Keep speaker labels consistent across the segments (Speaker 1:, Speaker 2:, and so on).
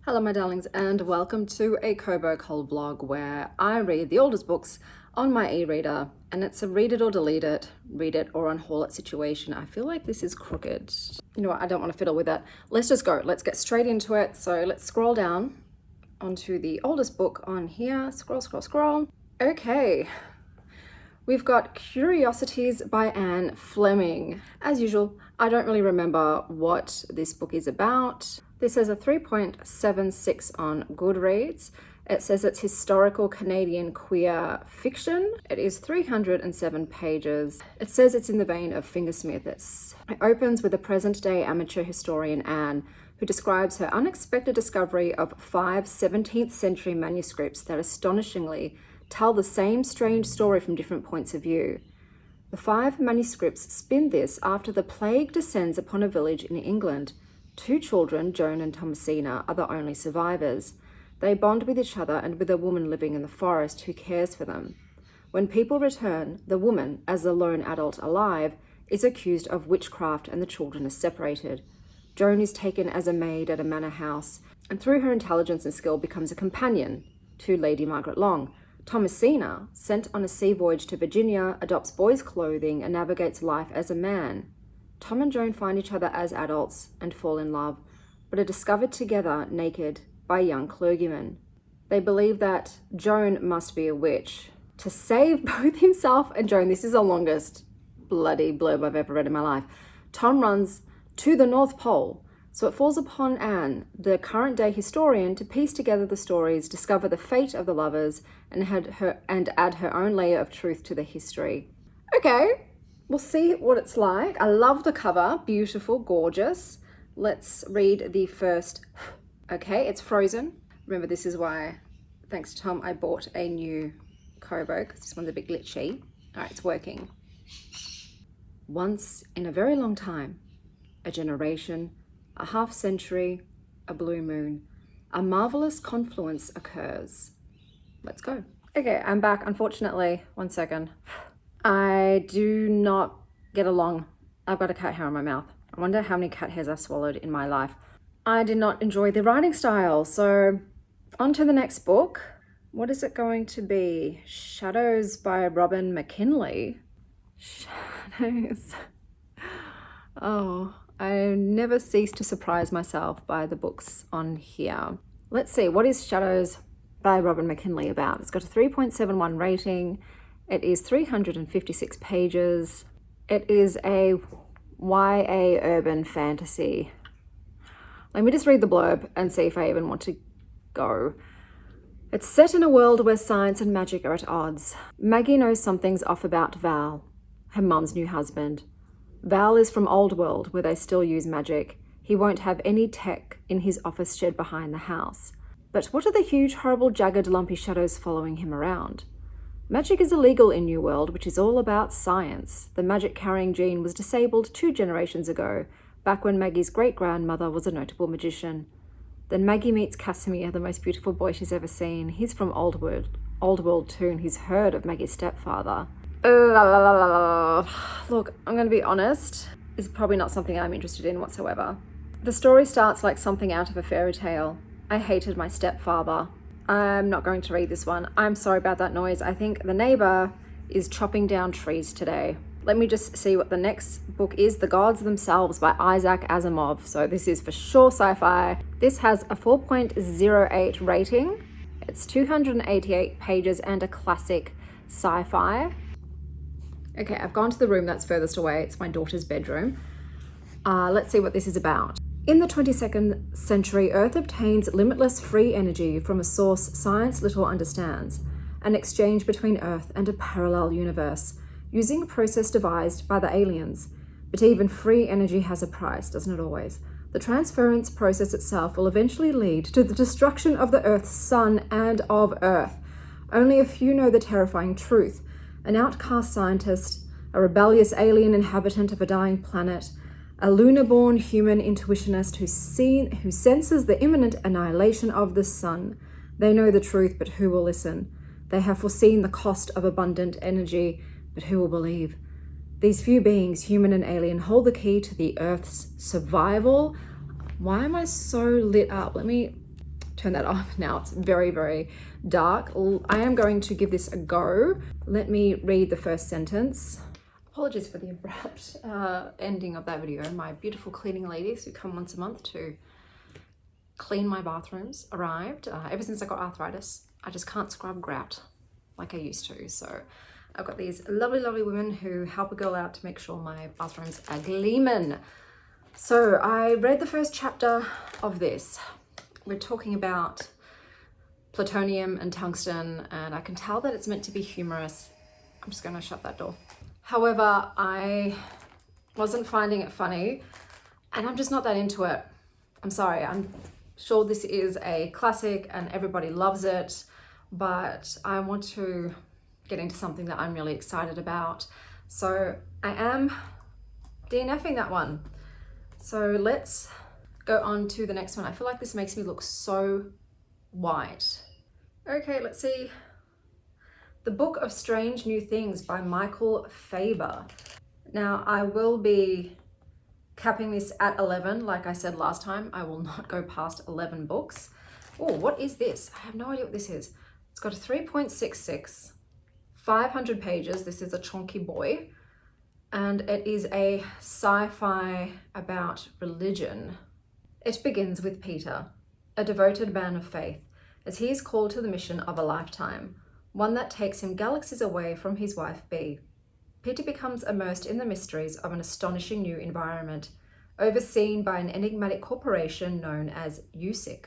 Speaker 1: Hello my darlings and welcome to a Kobo cull vlog where I read the oldest books on my e-reader, and it's a read it or delete it, read it or unhaul it situation. I feel like this is crooked. You know what, I don't want to fiddle with that. Let's just go, let's get straight into it. So let's scroll down onto the oldest book on here. Scroll. Okay, we've got Curiosities by Anne Fleming. As usual, I don't really remember what this book is about. This has a 3.76 on Goodreads. It says it's historical Canadian queer fiction. It is 307 pages. It says it's in the vein of Fingersmith. It opens with a present-day amateur historian, Anne, who describes her unexpected discovery of 5 17th century manuscripts that astonishingly tell the same strange story from different points of view. The 5 manuscripts spin this after the plague descends upon a village in England. 2 children, Joan and Thomasina, are the only survivors. They bond with each other and with a woman living in the forest who cares for them. When people return, the woman, as the lone adult alive, is accused of witchcraft and the children are separated. Joan is taken as a maid at a manor house and through her intelligence and skill becomes a companion to Lady Margaret Long. Thomasina, sent on a sea voyage to Virginia, adopts boys' clothing and navigates life as a man. Tom and Joan find each other as adults and fall in love, but are discovered together naked by a young clergyman. They believe that Joan must be a witch. To save both himself and Joan, this is the longest bloody blurb I've ever read in my life, Tom runs to the North Pole. So it falls upon Anne, the current day historian, to piece together the stories, discover the fate of the lovers, and add her own layer of truth to the history. Okay. We'll see what it's like. I love the cover, beautiful, gorgeous. Let's read the first. Okay, it's frozen. Remember, this is why, thanks to Tom, I bought a new Kobo because this one's a bit glitchy. All right, it's working. Once in a very long time, a generation, a half century, a blue moon, a marvelous confluence occurs. Let's go. Okay, I'm back. Unfortunately, one second. I do not get along. I've got a cat hair in my mouth. I wonder how many cat hairs I've swallowed in my life. I did not enjoy the writing style. So on to the next book. What is it going to be? Shadows by Robin McKinley. Shadows. Oh, I never cease to surprise myself by the books on here. Let's see, what is Shadows by Robin McKinley about? It's got a 3.71 rating. It is 356 pages. It is a YA urban fantasy. Let me just read the blurb and see if I even want to go. It's set in a world where science and magic are at odds. Maggie knows something's off about Val, her mum's new husband. Val is from Old World, where they still use magic. He won't have any tech in his office shed behind the house. But what are the huge, horrible, jagged, lumpy shadows following him around? Magic is illegal in New World, which is all about science. The magic-carrying gene was disabled 2 generations ago, back when Maggie's great-grandmother was a notable magician. Then Maggie meets Casimir, the most beautiful boy she's ever seen. He's from Old World too, and he's heard of Maggie's stepfather. Look, I'm going to be honest, it's probably not something I'm interested in whatsoever. The story starts like something out of a fairy tale. I hated my stepfather. I'm not going to read this one. I'm sorry about that noise. I think the neighbor is chopping down trees today. Let me just see what the next book is. The Gods Themselves by Isaac Asimov. So this is for sure sci-fi. This has a 4.08 rating. It's 288 pages and a classic sci-fi. Okay, I've gone to the room that's furthest away. It's my daughter's bedroom. Let's see what this is about. In the 22nd century, Earth obtains limitless free energy from a source science little understands, an exchange between Earth and a parallel universe, using a process devised by the aliens. But even free energy has a price, doesn't it always? The transference process itself will eventually lead to the destruction of the Earth's sun and of Earth. Only a few know the terrifying truth. An outcast scientist, a rebellious alien inhabitant of a dying planet, a lunar-born human intuitionist who senses the imminent annihilation of the sun. They know the truth, but who will listen? They have foreseen the cost of abundant energy, but who will believe? These few beings, human and alien, hold the key to the Earth's survival. Why am I so lit up? Let me turn that off now. It's very, very dark. I am going to give this a go. Let me read the first sentence. Apologies for the abrupt ending of that video. My beautiful cleaning ladies who come once a month to clean my bathrooms arrived. Ever since I got arthritis, I just can't scrub grout like I used to. So I've got these lovely, lovely women who help a girl out to make sure my bathrooms are gleaming. So I read the first chapter of this. We're talking about plutonium and tungsten, and I can tell that it's meant to be humorous. I'm just going to shut that door. However, I wasn't finding it funny, and I'm just not that into it. I'm sorry. I'm sure this is a classic and everybody loves it, but I want to get into something that I'm really excited about. So I am DNFing that one. So let's go on to the next one. I feel like this makes me look so white. Okay, let's see. The Book of Strange New Things by Michael Faber. Now, I will be capping this at 11. Like I said last time, I will not go past 11 books. Oh, what is this? I have no idea what this is. It's got a 3.66, 500 pages. This is a chunky boy. And it is a sci-fi about religion. It begins with Peter, a devoted man of faith, as he is called to the mission of a lifetime, one that takes him galaxies away from his wife Bee. Peter becomes immersed in the mysteries of an astonishing new environment, overseen by an enigmatic corporation known as USIC.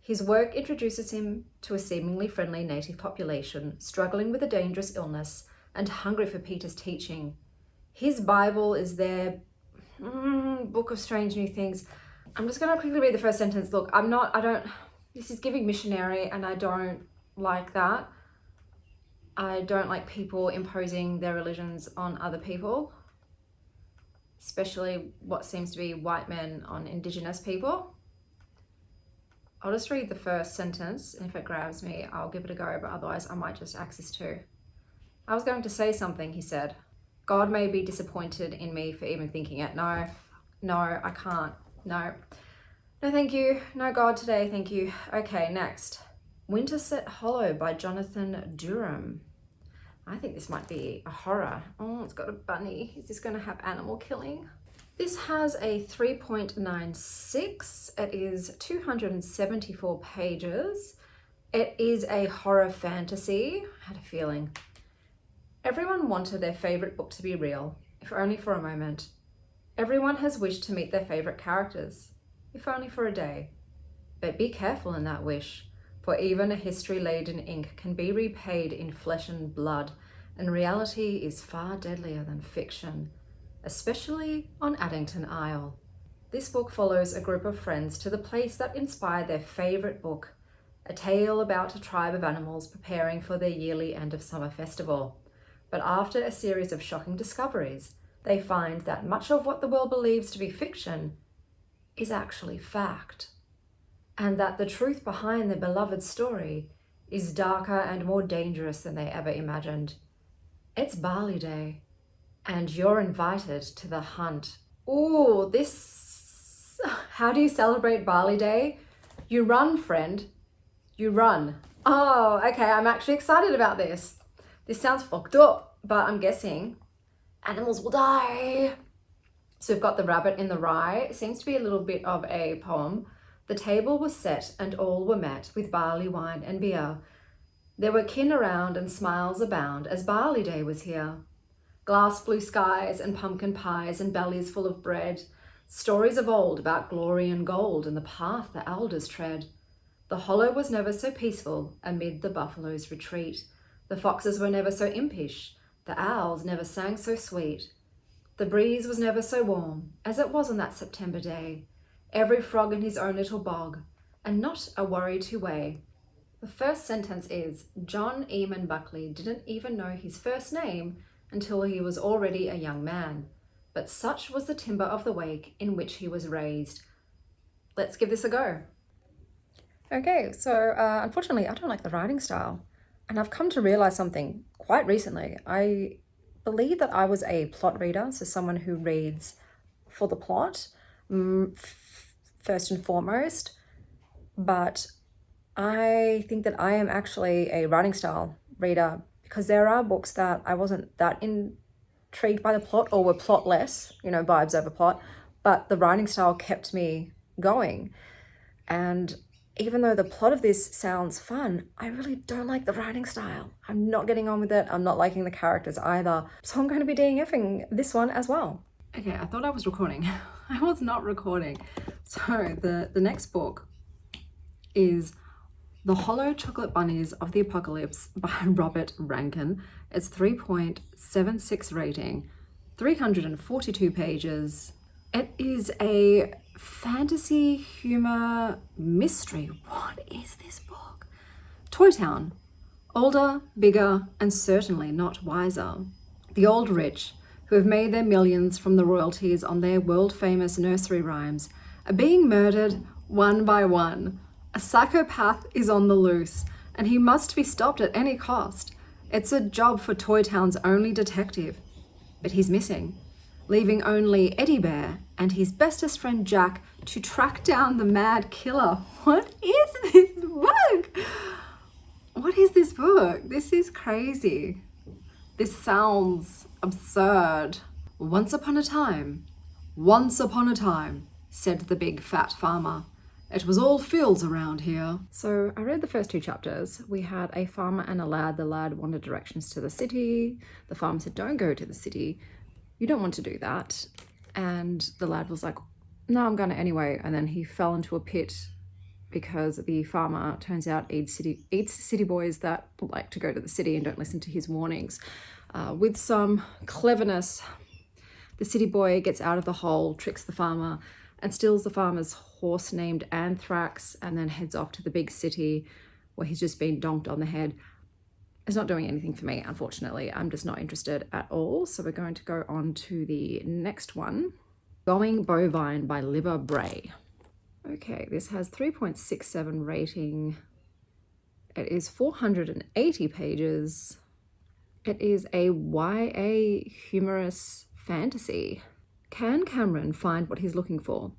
Speaker 1: His work introduces him to a seemingly friendly native population, struggling with a dangerous illness and hungry for Peter's teaching. His Bible is their Book of Strange New Things. I'm just going to quickly read the first sentence. Look, this is giving missionary, and I don't like that. I don't like people imposing their religions on other people, especially what seems to be white men on Indigenous people. I'll just read the first sentence, and if it grabs me, I'll give it a go, but otherwise I might just axis 2. I was going to say something, he said. God may be disappointed in me for even thinking it. No, I can't. No, thank you. No God today, thank you. Okay, next. Winterset Hollow by Jonathan Durham. I think this might be a horror. Oh, it's got a bunny. Is this going to have animal killing? This has a 3.96. It is 274 pages. It is a horror fantasy. I had a feeling. Everyone wanted their favorite book to be real, if only for a moment. Everyone has wished to meet their favorite characters, if only for a day. But be careful in that wish, for even a history laid in ink can be repaid in flesh and blood, and reality is far deadlier than fiction, especially on Addington Isle. This book follows a group of friends to the place that inspired their favorite book, a tale about a tribe of animals preparing for their yearly end of summer festival. But after a series of shocking discoveries, they find that much of what the world believes to be fiction is actually fact, and that the truth behind their beloved story is darker and more dangerous than they ever imagined. It's Barley Day, and you're invited to the hunt. Ooh, how do you celebrate Barley Day? You run, friend. You run. Oh, okay, I'm actually excited about this. This sounds fucked up, but I'm guessing animals will die. So we've got the rabbit in the rye. It seems to be a little bit of a poem. The table was set and all were met with barley wine and beer. There were kin around and smiles abound as Barley Day was here. Glass blue skies and pumpkin pies and bellies full of bread. Stories of old about glory and gold and the path the elders tread. The hollow was never so peaceful amid the buffalo's retreat. The foxes were never so impish, the owls never sang so sweet. The breeze was never so warm as it was on that September day. Every frog in his own little bog, and not a worry to weigh. The first sentence is, John Eamon Buckley didn't even know his first name until he was already a young man. But such was the timber of the wake in which he was raised. Let's give this a go. Okay, so unfortunately, I don't like the writing style. And I've come to realize something quite recently. I believe that I was a plot reader, so someone who reads for the plot, first and foremost. But I think that I am actually a writing style reader, because there are books that I wasn't that intrigued by the plot, or were plotless, you know, vibes over plot, but the writing style kept me going. And even though the plot of this sounds fun, I really don't like the writing style. I'm not getting on with it. I'm not liking the characters either. So I'm going to be DNFing this one as well. Okay, I thought I was recording. I was not recording. So the next book is The Hollow Chocolate Bunnies of the Apocalypse by Robert Rankin. It's 3.76 rating, 342 pages. It is a fantasy humor mystery. What is this book? Toy Town. Older, bigger, and certainly not wiser. The old rich, who have made their millions from the royalties on their world-famous nursery rhymes, are being murdered one by one. A psychopath is on the loose, and he must be stopped at any cost. It's a job for Toy Town's only detective. But he's missing, leaving only Eddie Bear and his bestest friend Jack to track down the mad killer. What is this book? What is this book? This is crazy. This sounds absurd. Once upon a time, said the big fat farmer. It was all fields around here. So I read the first 2 chapters. We had a farmer and a lad. The lad wanted directions to the city. The farmer said, don't go to the city. You don't want to do that. And the lad was like, no, I'm going to anyway. And then he fell into a pit because the farmer, turns out, eats city boys that like to go to the city and don't listen to his warnings. With some cleverness, the city boy gets out of the hole, tricks the farmer, and steals the farmer's horse named Anthrax, and then heads off to the big city where he's just been donked on the head. It's not doing anything for me, unfortunately. I'm just not interested at all. So we're going to go on to the next one. Going Bovine by Liver Bray. Okay, this has 3.67 rating. It is 480 pages. It is a YA humorous fantasy. Can Cameron find what he's looking for?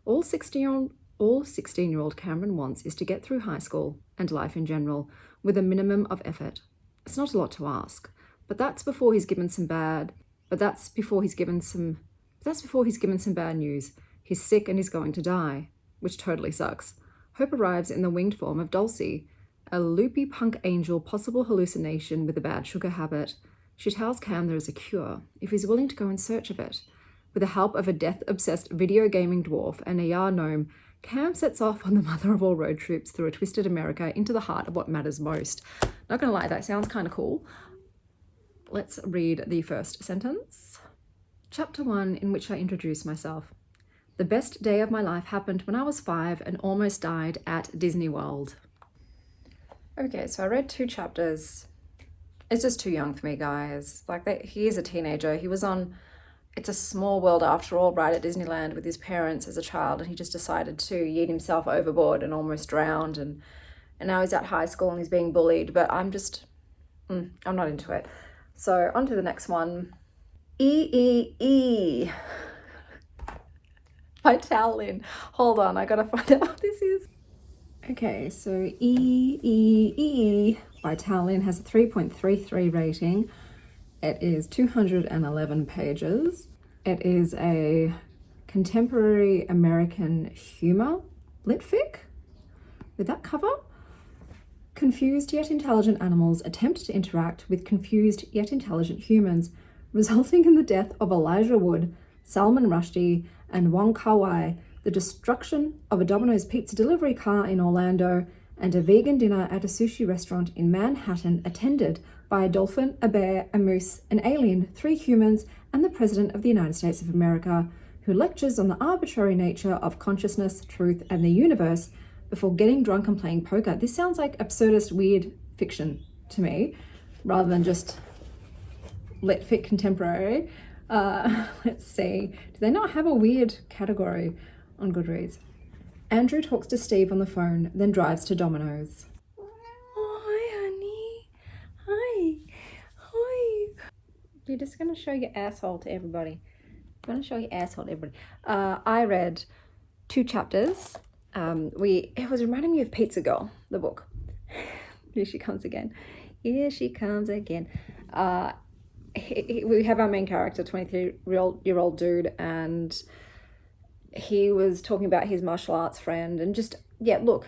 Speaker 1: All 16-year-old Cameron wants is to get through high school and life in general with a minimum of effort. It's not a lot to ask, but that's before he's given some bad news. He's sick and he's going to die, which totally sucks. Hope arrives in the winged form of Dulcie, a loopy punk angel possible hallucination with a bad sugar habit. She tells Cam there is a cure if he's willing to go in search of it. With the help of a death-obsessed video gaming dwarf and a Yar gnome, Cam sets off on the mother of all road trips through a twisted America into the heart of what matters most. Not gonna lie, that sounds kind of cool. Let's read the first sentence. Chapter 1, in which I introduce myself. The best day of my life happened when I was 5 and almost died at Disney World. Okay, so I read 2 chapters. It's just too young for me, guys. He is a teenager. He was on It's a Small World After All right at Disneyland with his parents as a child, and he just decided to yeet himself overboard and almost drowned, and now he's at high school and he's being bullied, but I'm not into it. So on to the next one. E by Talin. Hold on, I gotta find out what this is. Okay, so E by Talin has a 3.33 rating. It is 211 pages. It is a contemporary American humor lit fic with that cover. Confused yet intelligent animals attempt to interact with confused yet intelligent humans, resulting in the death of Elijah Wood, Salman Rushdie, and Wong Kar-wai, the destruction of a Domino's pizza delivery car in Orlando, and a vegan dinner at a sushi restaurant in Manhattan attended by a dolphin, a bear, a moose, an alien, 3 humans, and the President of the United States of America, who lectures on the arbitrary nature of consciousness, truth, and the universe before getting drunk and playing poker. This sounds like absurdist, weird fiction to me, rather than just lit fic contemporary. Let's see. Do they not have a weird category on Goodreads? Andrew talks to Steve on the phone, then drives to Domino's. Oh, hi, honey. Hi. You're just going to show your asshole to everybody. I read 2 chapters. It was reminding me of Pizza Girl, the book. Here she comes again. Here she comes again. We have our main character, 23-year-old dude, and he was talking about his martial arts friend, and just, yeah, look,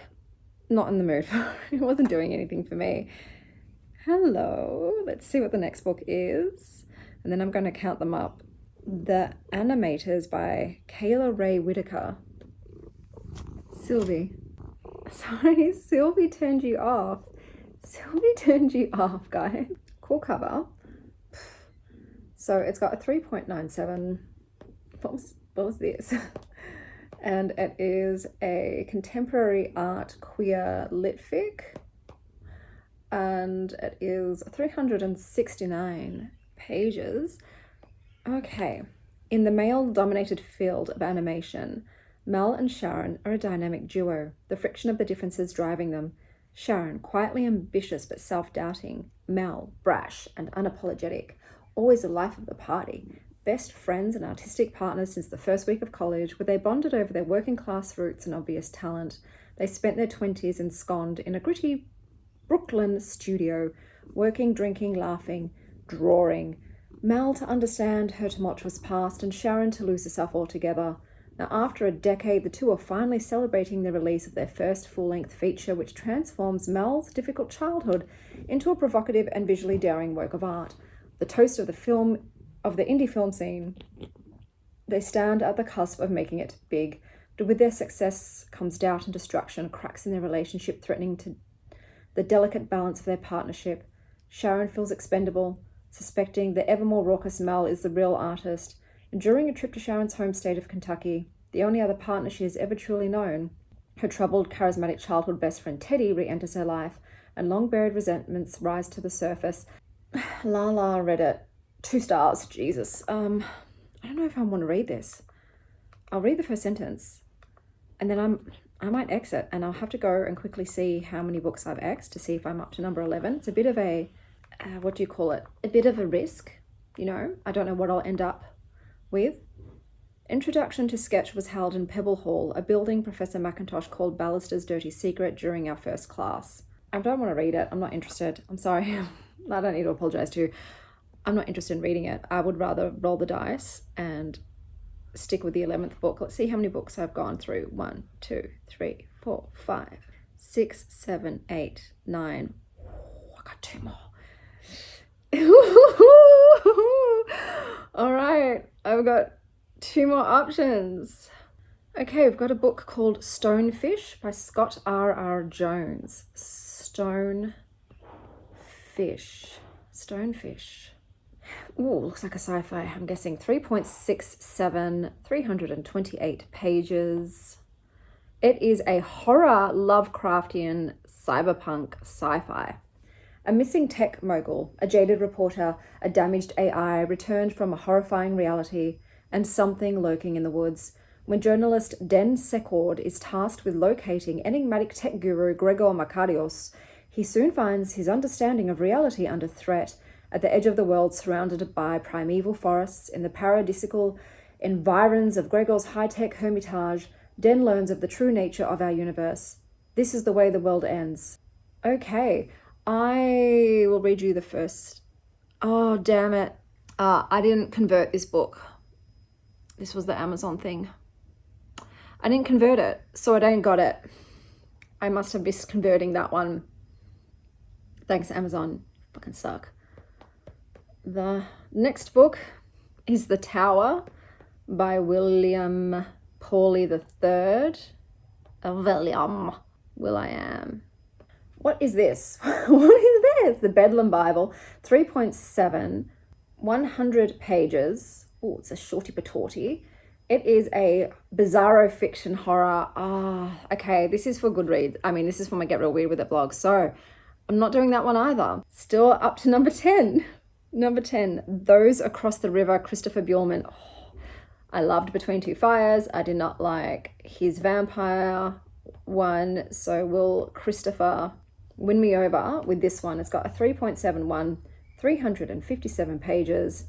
Speaker 1: not in the mood. It wasn't doing anything for me. Hello, let's see what the next book is, and then I'm going to count them up. The Animators by Kayla Ray Whitaker. Sylvie. Sorry, Sylvie turned you off. Sylvie turned you off, guys. Cool cover. So it's got a 3.97. What was this? And it is a contemporary art queer lit fic. And it is 369 pages. Okay. In the male-dominated field of animation, Mel and Sharon are a dynamic duo, the friction of the differences driving them. Sharon, quietly ambitious but self-doubting. Mel, brash and unapologetic, always the life of the party. Best friends and artistic partners since the first week of college, where they bonded over their working-class roots and obvious talent. They spent their 20s ensconced in a gritty Brooklyn studio, working, drinking, laughing, drawing. Mel to understand her tumultuous past, and Sharon to lose herself altogether. Now, after a decade, the two are finally celebrating the release of their first full-length feature, which transforms Mel's difficult childhood into a provocative and visually daring work of art. The toast of the indie film scene. They stand at the cusp of making it big, but with their success comes doubt and destruction, cracks in their relationship threatening to the delicate balance of their partnership. Sharon feels expendable, suspecting the ever more raucous Mel is the real artist. And during a trip to Sharon's home state of Kentucky, the only other partner she has ever truly known, her troubled, charismatic childhood best friend Teddy re-enters her life, and long-buried resentments rise to the surface. Lala read it. 2 stars. Jesus. I don't know if I want to read this. I'll read the first sentence, and then I might exit, and I'll have to go and quickly see how many books I've X'd to see if I'm up to number 11. It's a bit of a, what do you call it? A bit of a risk, you know? I don't know what I'll end up with. Introduction to Sketch was held in Pebble Hall, a building Professor McIntosh called Ballister's dirty secret during our first class. I don't want to read it. I'm not interested. I'm sorry. I don't need to apologize to you. I'm not interested in reading it. I would rather roll the dice and stick with the 11th book. Let's see how many books I've gone through. 1, 2, 3, 4, 5, 6, 7, 8, 9. I got 2 more. All right, I've got 2 more options. Okay, we've got a book called Stonefish by Scott R.R. Jones. Stonefish. Ooh, looks like a sci-fi. I'm guessing 3.67, 328 pages. It is a horror Lovecraftian cyberpunk sci-fi. A missing tech mogul, a jaded reporter, a damaged AI returned from a horrifying reality, and something lurking in the woods. When journalist Den Secord is tasked with locating enigmatic tech guru Gregor Makarios, he soon finds his understanding of reality under threat. At the edge of the world, surrounded by primeval forests, in the paradisical environs of Gregor's high-tech hermitage, Den learns of the true nature of our universe. This is the way the world ends. Okay, I will read you the first. Oh, damn it. I didn't convert this book. This was the Amazon thing. I didn't convert it, so I don't got it. I must have missed converting that one. Thanks, Amazon. Fucking suck. The next book is The Tower by William Pauley III. Will.i.am. What is this? What is this? The Bedlam Bible, 3.7, 100 pages. Oh, it's a shorty patorty. It is a bizarro fiction horror. Okay, this is for Goodreads. I mean, this is for my Get Real Weird With It blog. So I'm not doing that one either. Still up to number 10. Number 10, Those Across the River, Christopher Buehlman. Oh, I loved Between Two Fires. I did not like his vampire one. So will Christopher win me over with this one? It's got a 3.71, 357 pages.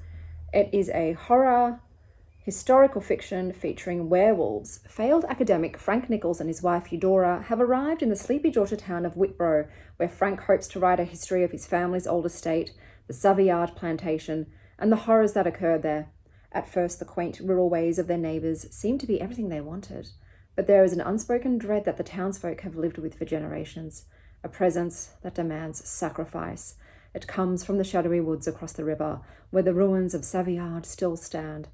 Speaker 1: It is a horror Historical fiction featuring werewolves. Failed academic Frank Nichols and his wife Eudora have arrived in the sleepy Georgia town of Whitborough, where Frank hopes to write a history of his family's old estate, the Savoyard plantation, and the horrors that occurred there. At first, the quaint rural ways of their neighbours seem to be everything they wanted, but there is an unspoken dread that the townsfolk have lived with for generations, a presence that demands sacrifice. It comes from the shadowy woods across the river, where the ruins of Savoyard still stand,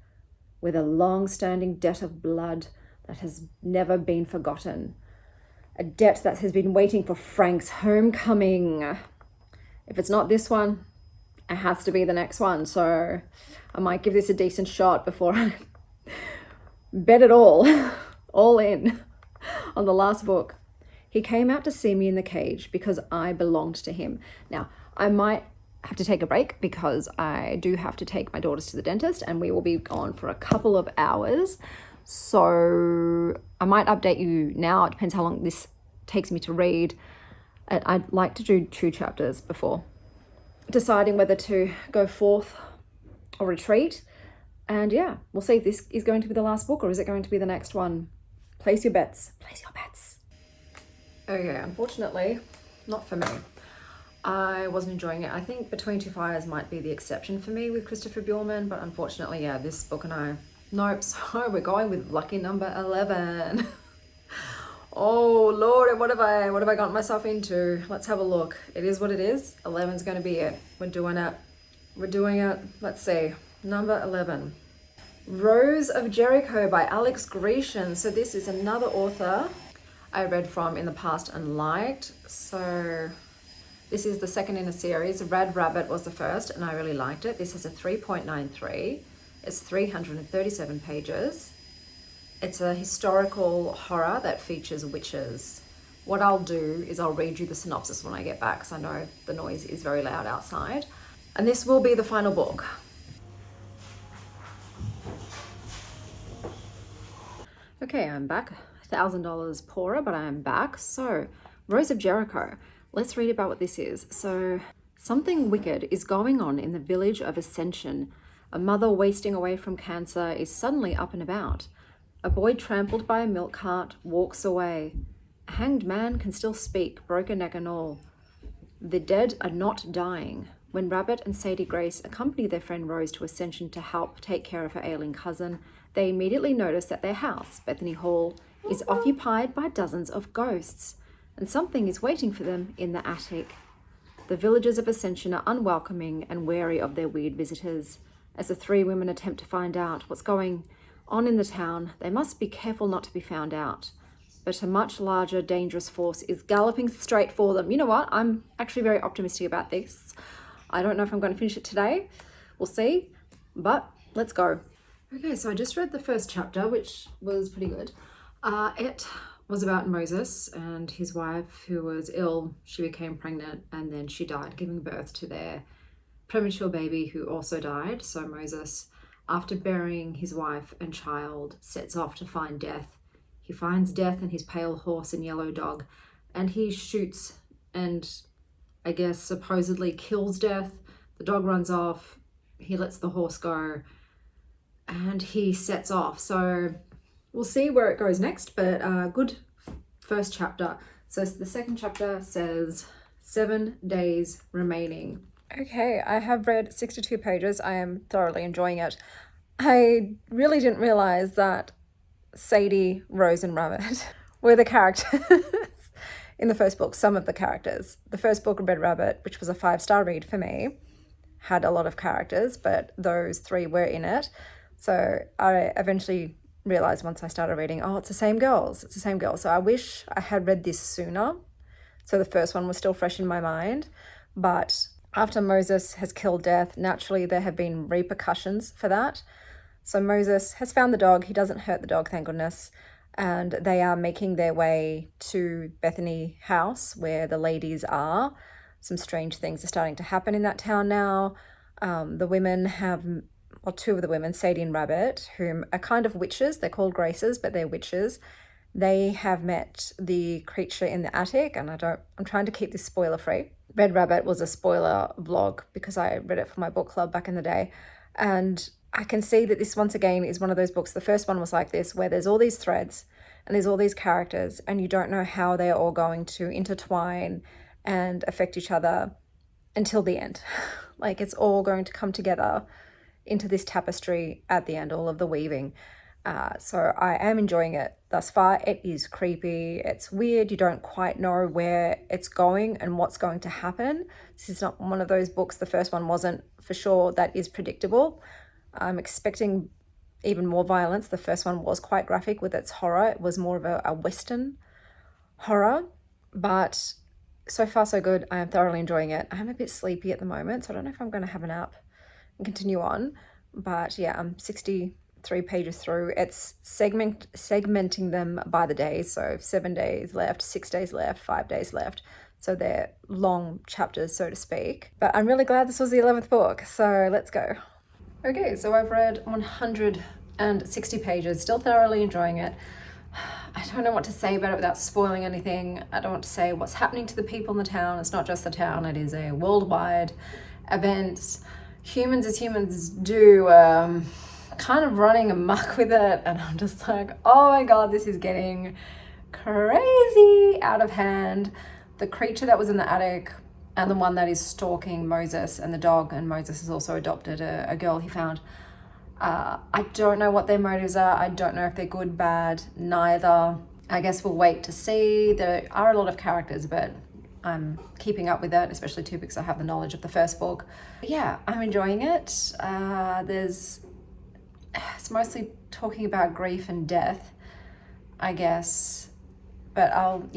Speaker 1: with a long-standing debt of blood that has never been forgotten. A debt that has been waiting for Frank's homecoming. If it's not this one, it has to be the next one. So I might give this a decent shot before I bet it all in on the last book. He came out to see me in the cage because I belonged to him. Now, I might have to take a break because I do have to take my daughters to the dentist and we will be gone for a couple of hours. So I might update you now. It depends how long this takes me to read. I'd like to do 2 chapters before deciding whether to go forth or retreat. And yeah, we'll see if this is going to be the last book or is it going to be the next one. Place your bets. Place your bets. Okay, unfortunately, not for me. I wasn't enjoying it. I think Between Two Fires might be the exception for me with Christopher Buehlman, but unfortunately, yeah, this book and I, nope. So we're going with lucky number 11. Oh Lord, what have I gotten myself into? Let's have a look. It is what it is. 11's going to be it. We're doing it. Let's see. Number 11. Rose of Jericho by Alex Grecian. So this is another author I read from in the past and liked. So this is the second in a series. Red Rabbit was the first and I really liked it. This has a 3.93. It's 337 pages. It's a historical horror that features witches. What I'll do is I'll read you the synopsis when I get back because I know the noise is very loud outside. And this will be the final book. Okay, I'm back. $1,000 poorer, but I am back. So, Rose of Jericho. Let's read about what this is. So, something wicked is going on in the village of Ascension. A mother wasting away from cancer is suddenly up and about. A boy trampled by a milk cart walks away. A hanged man can still speak, broken neck and all. The dead are not dying. When Rabbit and Sadie Grace accompany their friend Rose to Ascension to help take care of her ailing cousin, they immediately notice that their house, Bethany Hall, is occupied by dozens of ghosts, and something is waiting for them in the attic. The villagers of Ascension are unwelcoming and wary of their weird visitors. As the 3 women attempt to find out what's going on in the town, they must be careful not to be found out. But a much larger, dangerous force is galloping straight for them. You know what? I'm actually very optimistic about this. I don't know if I'm going to finish it today. We'll see. But let's go. Okay, so I just read the first chapter, which was pretty good. It was about Moses and his wife who was ill. She became pregnant and then she died, giving birth to their premature baby who also died. So Moses, after burying his wife and child, sets off to find death. He finds death and his pale horse and yellow dog, and he shoots and I guess supposedly kills death. The dog runs off, he lets the horse go, and he sets off. So we'll see where it goes next, but good first chapter. So the second chapter says 7 days remaining. Okay, I have read 62 pages. I am thoroughly enjoying it. I really didn't realize that Sadie, Rose, and Rabbit were the characters in the first book, some of the characters. The first book, Red Rabbit, which was a 5-star read for me, had a lot of characters, but those 3 were in it. So I eventually realized once I started reading, oh, it's the same girls. It's the same girls. So I wish I had read this sooner. So the first one was still fresh in my mind. But after Moses has killed death, naturally there have been repercussions for that. So Moses has found the dog. He doesn't hurt the dog, thank goodness. And they are making their way to Bethany House where the ladies are. Some strange things are starting to happen in that town now. The women have, well, 2 of the women, Sadie and Rabbit, whom are kind of witches. They're called Graces, but they're witches. They have met the creature in the attic, and I'm trying to keep this spoiler free. Red Rabbit was a spoiler vlog because I read it for my book club back in the day. And I can see that this once again is one of those books. The first one was like this, where there's all these threads and there's all these characters and you don't know how they are all going to intertwine and affect each other until the end. Like it's all going to come together into this tapestry at the end, all of the weaving. So I am enjoying it thus far. It is creepy, it's weird, you don't quite know where it's going and what's going to happen. This is not one of those books, the first one wasn't for sure, that is predictable. I'm expecting even more violence. The first one was quite graphic with its horror. It was more of a Western horror, but so far so good. I am thoroughly enjoying it. I'm a bit sleepy at the moment, so I don't know if I'm going to have a nap and continue on. But yeah, I'm 63 pages through. It's segmenting them by the days. So 7 days left, 6 days left, 5 days left. So they're long chapters, so to speak. But I'm really glad this was the 11th book. So let's go. Okay, so I've read 160 pages, still thoroughly enjoying it. I don't know what to say about it without spoiling anything. I don't want to say what's happening to the people in the town. It's not just the town, it is a worldwide event. Humans as humans do, kind of running amok with it. And I'm just like, oh my God, this is getting crazy out of hand. The creature that was in the attic and the one that is stalking Moses and the dog, and Moses has also adopted a girl he found. I don't know what their motives are. I don't know if they're good, bad, neither. I guess we'll wait to see. There are a lot of characters, but I'm keeping up with it, especially too because I have the knowledge of the first book. But yeah, I'm enjoying it. It's mostly talking about grief and death, I guess. But I'm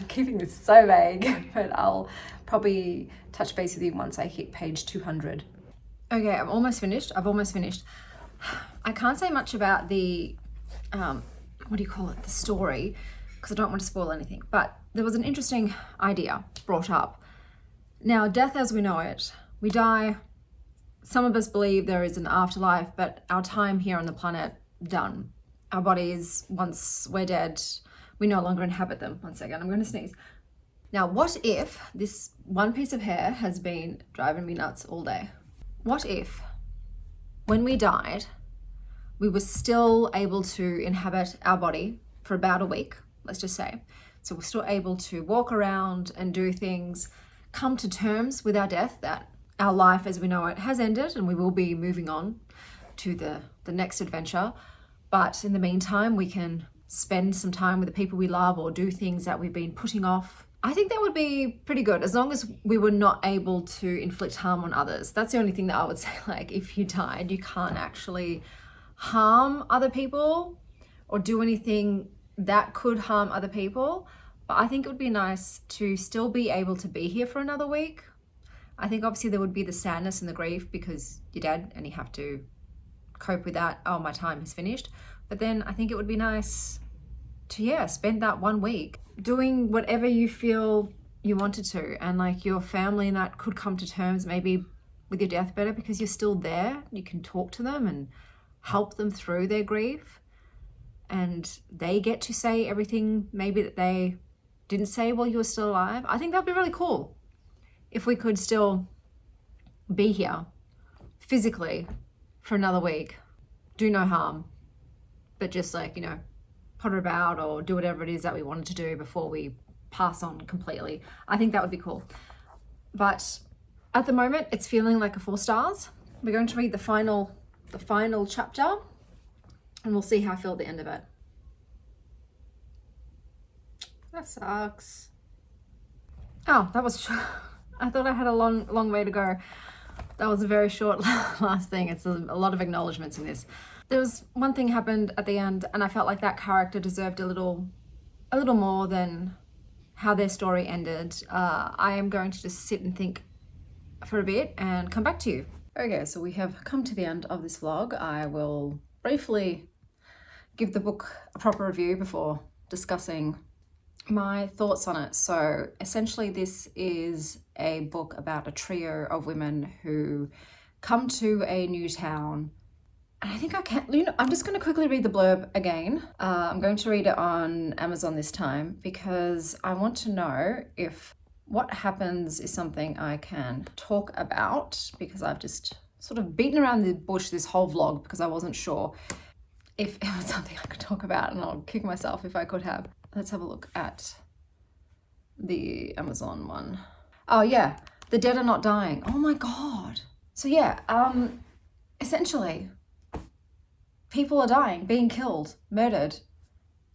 Speaker 1: keeping this so vague, but I'll probably touch base with you once I hit page 200. Okay, I've almost finished. I can't say much about the, the story, because I don't want to spoil anything. But there was an interesting idea brought up. Now, death as we know it, we die. Some of us believe there is an afterlife, but our time here on the planet, done. Our bodies, once we're dead, we no longer inhabit them. One second, I'm going to sneeze. Now, what if this one piece of hair has been driving me nuts all day? What if, when we died, we were still able to inhabit our body for about a week, let's just say. So we're still able to walk around and do things, come to terms with our death, that our life as we know it has ended and we will be moving on to the next adventure. But in the meantime, we can spend some time with the people we love or do things that we've been putting off. I think that would be pretty good, as long as we were not able to inflict harm on others. That's the only thing that I would say, like, if you died, you can't actually harm other people or do anything that could harm other people. But I think it would be nice to still be able to be here for another week. I think obviously there would be the sadness and the grief because you're dead and you have to cope with that. Oh, my time is finished. But then I think it would be nice to, spend that 1 week doing whatever you feel you wanted to, and like your family and that could come to terms maybe with your death better because you're still there. You can talk to them and help them through their grief, and they get to say everything maybe that they didn't say while you were still alive. I think that'd be really cool if we could still be here physically for another week, do no harm, but just potter about or do whatever it is that we wanted to do before we pass on completely. I think that would be cool. But at the moment, it's feeling like a 4 stars. We're going to read the final chapter, and we'll see how I feel at the end of it. That sucks. Oh, that was I thought I had a long way to go. That was a very short last thing. It's a lot of acknowledgements in this. There was one thing happened at the end, and I felt like that character deserved a little more than how their story ended. I am going to just sit and think for a bit and come back to you. Okay, so we have come to the end of this vlog. I will briefly give the book a proper review before discussing my thoughts on it. So essentially this is a book about a trio of women who come to a new town. And I think I'm just going to quickly read the blurb again. I'm going to read it on Amazon this time because I want to know if what happens is something I can talk about, because I've just sort of beaten around the bush this whole vlog because I wasn't sure if it was something I could talk about, and I'll kick myself if I could have. Let's have a look at the Amazon one. Oh yeah, the dead are not dying. Oh my God. So yeah, essentially people are dying, being killed, murdered,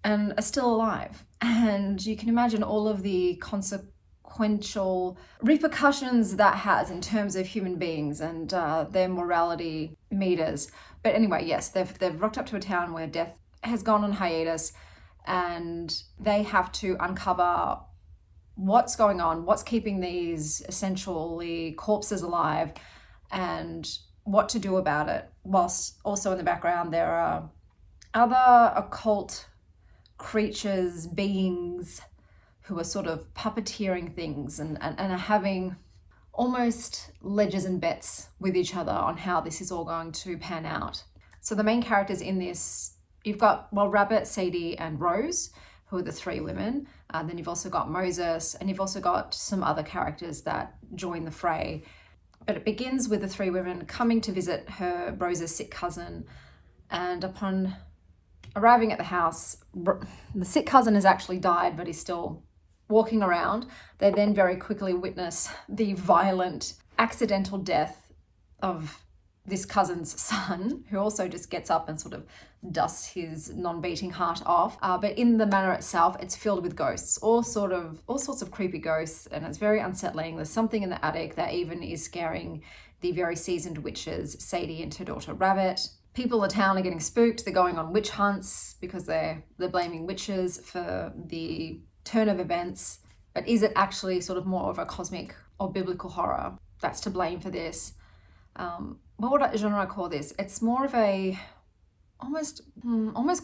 Speaker 1: and are still alive. And you can imagine all of the consequential repercussions that has in terms of human beings and their morality meters. But anyway, yes, they've rocked up to a town where death has gone on hiatus, and they have to uncover what's going on, what's keeping these essentially corpses alive, and what to do about it. Whilst also in the background there are other occult creatures, beings who are sort of puppeteering things and are having almost ledgers and bets with each other on how this is all going to pan out. So the main characters in this, you've got, well, Rabbit, Sadie, and Rose, who are the three women. Then you've also got Moses, and you've also got some other characters that join the fray. But it begins with the three women coming to visit Rose's sick cousin, and upon arriving at the house, the sick cousin has actually died, but he's still walking around. They then very quickly witness the violent, accidental death of this cousin's son, who also just gets up and sort of dusts his non-beating heart off. But in the manor itself, it's filled with ghosts, all sorts of creepy ghosts, and it's very unsettling. There's something in the attic that even is scaring the very seasoned witches, Sadie and her daughter Rabbit. People in the town are getting spooked. They're going on witch hunts because they're blaming witches for the turn of events. But is it actually sort of more of a cosmic or biblical horror that's to blame for this? What would genre call this? It's more of a almost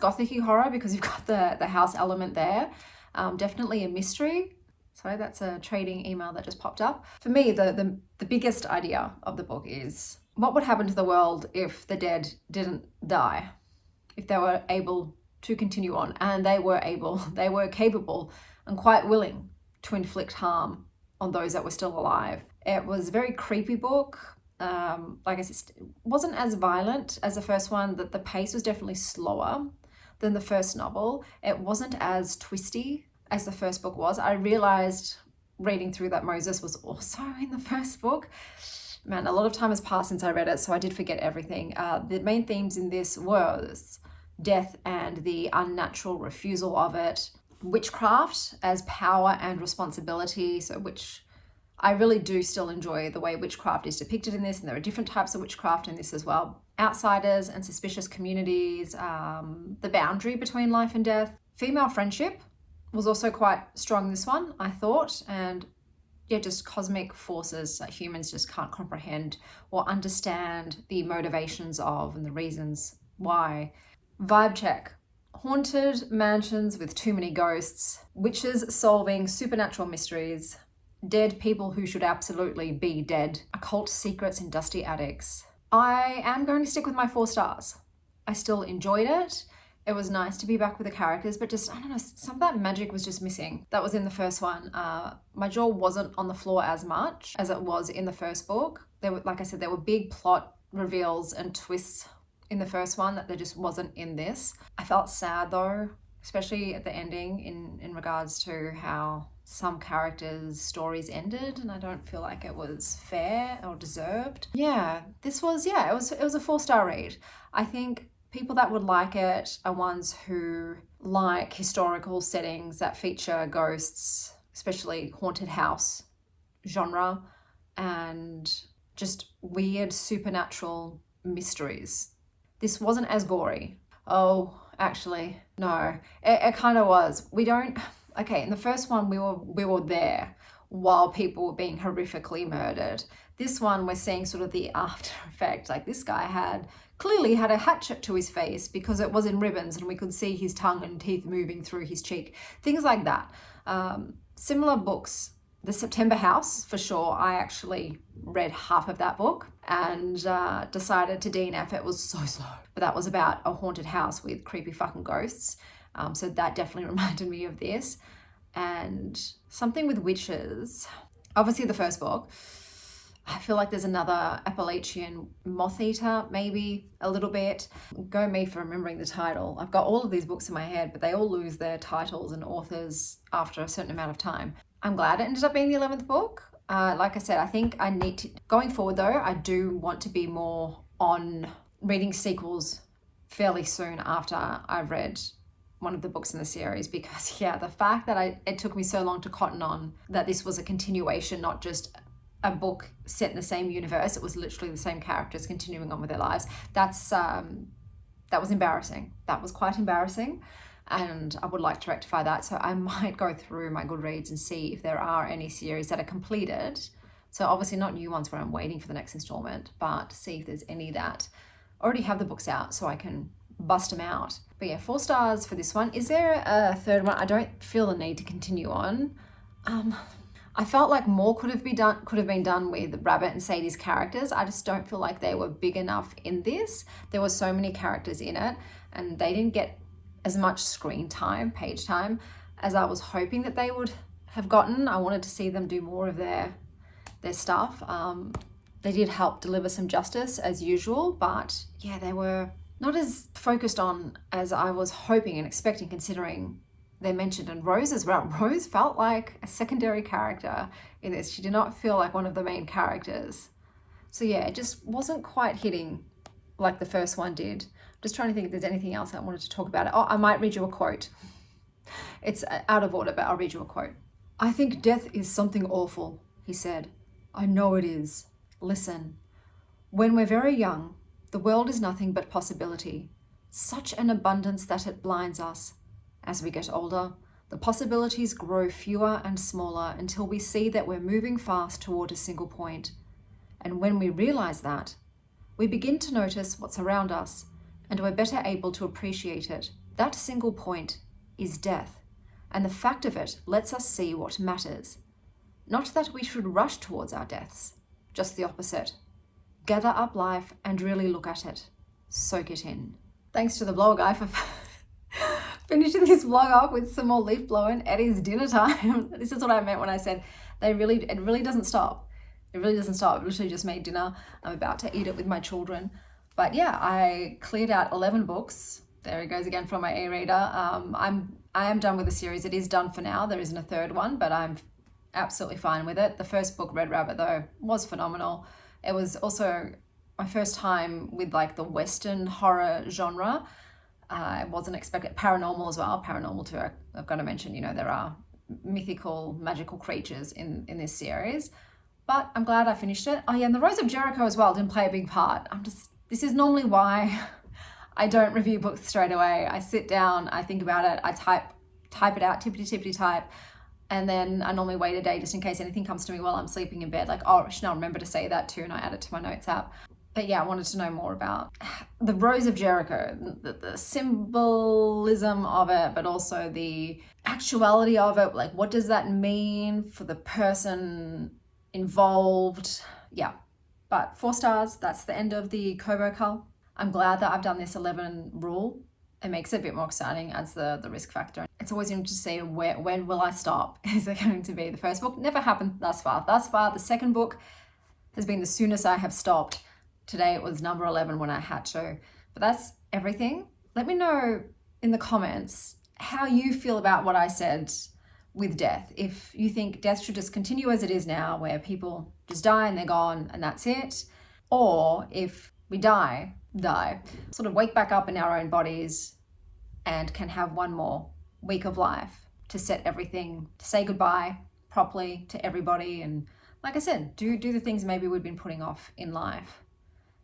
Speaker 1: gothic-y horror because you've got the house element there. Definitely a mystery. Sorry, that's a trading email that just popped up. For me, the biggest idea of the book is what would happen to the world if the dead didn't die, if they were able to continue on, and they were capable and quite willing to inflict harm on those that were still alive. It was a very creepy book. Like I said, it wasn't as violent as the first one, that the pace was definitely slower than the first novel. It wasn't as twisty as the first book was. I realized reading through that Moses was also in the first book. Man, a lot of time has passed since I read it, so I did forget everything. The main themes in this was death and the unnatural refusal of it, witchcraft as power and responsibility, so which I really do still enjoy the way witchcraft is depicted in this, and there are different types of witchcraft in this as well. Outsiders and suspicious communities, the boundary between life and death. Female friendship was also quite strong in this one, I thought, and yeah, just cosmic forces that humans just can't comprehend or understand the motivations of and the reasons why. Vibe check. Haunted mansions with too many ghosts, witches solving supernatural mysteries, dead people who should absolutely be dead, occult secrets in dusty attics. I am going to stick with my 4 stars. I still enjoyed it. It was nice to be back with the characters, but just, I don't know, some of that magic was just missing. That was in the first one. My jaw wasn't on the floor as much as it was in the first book. There were, like I said, there were big plot reveals and twists in the first one that there just wasn't in this. I felt sad though, especially at the ending in regards to how some characters' stories ended, and I don't feel like it was fair or deserved. Yeah, this was, it was a 4-star read. I think people that would like it are ones who like historical settings that feature ghosts, especially haunted house genre, and just weird supernatural mysteries. This wasn't as gory. Oh, actually, no, it kind of was. Okay, in the first one, we were there while people were being horrifically murdered. This one, we're seeing sort of the after effect. Like, this guy clearly had a hatchet to his face because it was in ribbons and we could see his tongue and teeth moving through his cheek. Things like that. Similar books. The September House, for sure. I actually read half of that book and decided to DNF. It was so slow. But that was about a haunted house with creepy fucking ghosts. So that definitely reminded me of this. And something with witches. Obviously the first book. I feel like there's another Appalachian moth eater, maybe a little bit. Go me for remembering the title. I've got all of these books in my head, but they all lose their titles and authors after a certain amount of time. I'm glad it ended up being the 11th book. Like I said, I think I need to, going forward though, I do want to be more on reading sequels fairly soon after I've read one of the books in the series, because yeah, the fact that it took me so long to cotton on that this was a continuation, not just a book set in the same universe, it was literally the same characters continuing on with their lives. That was embarrassing. That was quite embarrassing, and I would like to rectify that. So I might go through my Goodreads and see if there are any series that are completed. So obviously not new ones where I'm waiting for the next installment, but see if there's any that already have the books out so I can bust them out. But yeah, 4 stars for this one. Is there a third one? I don't feel the need to continue on. I felt like more could have been done with Rabbit and Sadie's characters. I just don't feel like they were big enough in this. There were so many characters in it, and they didn't get as much screen time, page time, as I was hoping that they would have gotten. I wanted to see them do more of their stuff. They did help deliver some justice as usual, but yeah, they were not as focused on as I was hoping and expecting, considering they mentioned, and Rose as well. Rose felt like a secondary character in this. She did not feel like one of the main characters. So yeah, it just wasn't quite hitting like the first one did. Just trying to think if there's anything else I wanted to talk about. Oh, I might read you a quote. It's out of order, but I'll read you a quote. "I think death is something awful," he said. "I know it is. Listen. When we're very young, the world is nothing but possibility. Such an abundance that it blinds us. As we get older, the possibilities grow fewer and smaller until we see that we're moving fast toward a single point. And when we realize that, we begin to notice what's around us, and we're better able to appreciate it. That single point is death, and the fact of it lets us see what matters. Not that we should rush towards our deaths, just the opposite. Gather up life and really look at it. Soak it in." Thanks to the blogger guy for finishing this vlog up with some more leaf blowing. Eddie's dinner time. This is what I meant when I said it really doesn't stop. It really doesn't stop. I literally just made dinner. I'm about to eat it with my children. But yeah, I cleared out 11 books. There it goes again from my e-reader. I am done with the series. It is done for now. There isn't a third one, but I'm absolutely fine with it. The first book, Red Rabbit, though, was phenomenal. It was also my first time with like the Western horror genre. I wasn't expecting paranormal as well. Paranormal too. I've got to mention, there are mythical, magical creatures in this series. But I'm glad I finished it. Oh yeah, and the Rose of Jericho as well didn't play a big part. This is normally why I don't review books straight away. I sit down, I think about it, I type it out, tippity type, and then I normally wait a day just in case anything comes to me while I'm sleeping in bed. Like, oh, Chanel, remember to say that too, and I add it to my notes app. But yeah, I wanted to know more about the Rose of Jericho, the symbolism of it, but also the actuality of it. Like, what does that mean for the person involved? Yeah, but 4 stars, that's the end of the Kobo cull. I'm glad that I've done this 11 rule. It makes it a bit more exciting, adds the risk factor. It's always interesting to see when will I stop? Is it going to be the first book? Never happened thus far. The second book has been the soonest I have stopped. Today it was number 11 when I had to. But that's everything. Let me know in the comments how you feel about what I said with death. If you think death should just continue as it is now, where people just die and they're gone and that's it. Or if we die, sort of wake back up in our own bodies and can have one more week of life to set everything, to say goodbye properly to everybody. And like I said, do the things maybe we've been putting off in life.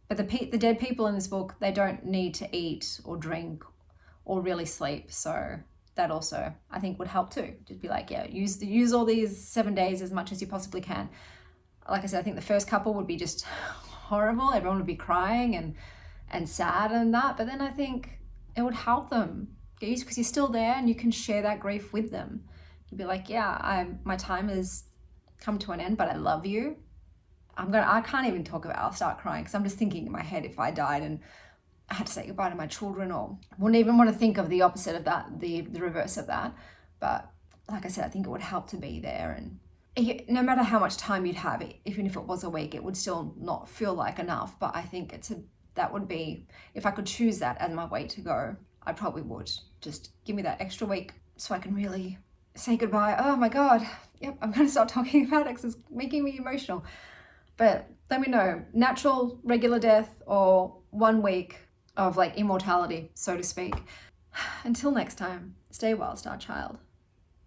Speaker 1: But the dead people in this book, they don't need to eat or drink or really sleep. So that also, I think, would help too. Just be like, yeah, use all these 7 days as much as you possibly can. Like I said, I think the first couple would be just horrible. Everyone would be crying and sad and that. But then I think it would help them get used, because you're still there and you can share that grief with them. You'd be like, yeah, my time has come to an end, but I love you. I can't even talk about it. I'll start crying because I'm just thinking in my head, if I died and I had to say goodbye to my children, or wouldn't even want to think of the opposite of that, the reverse of that. But like I said, I think it would help to be there and no matter how much time you'd have, even if it was a week, it would still not feel like enough. But I think that would be, if I could choose that as my way to go, I probably would. Just give me that extra week so I can really say goodbye. Oh my God. Yep, I'm going to start talking about it because it's making me emotional. But let me know, natural, regular death, or 1 week of like immortality, so to speak. Until next time, stay well, Star Child.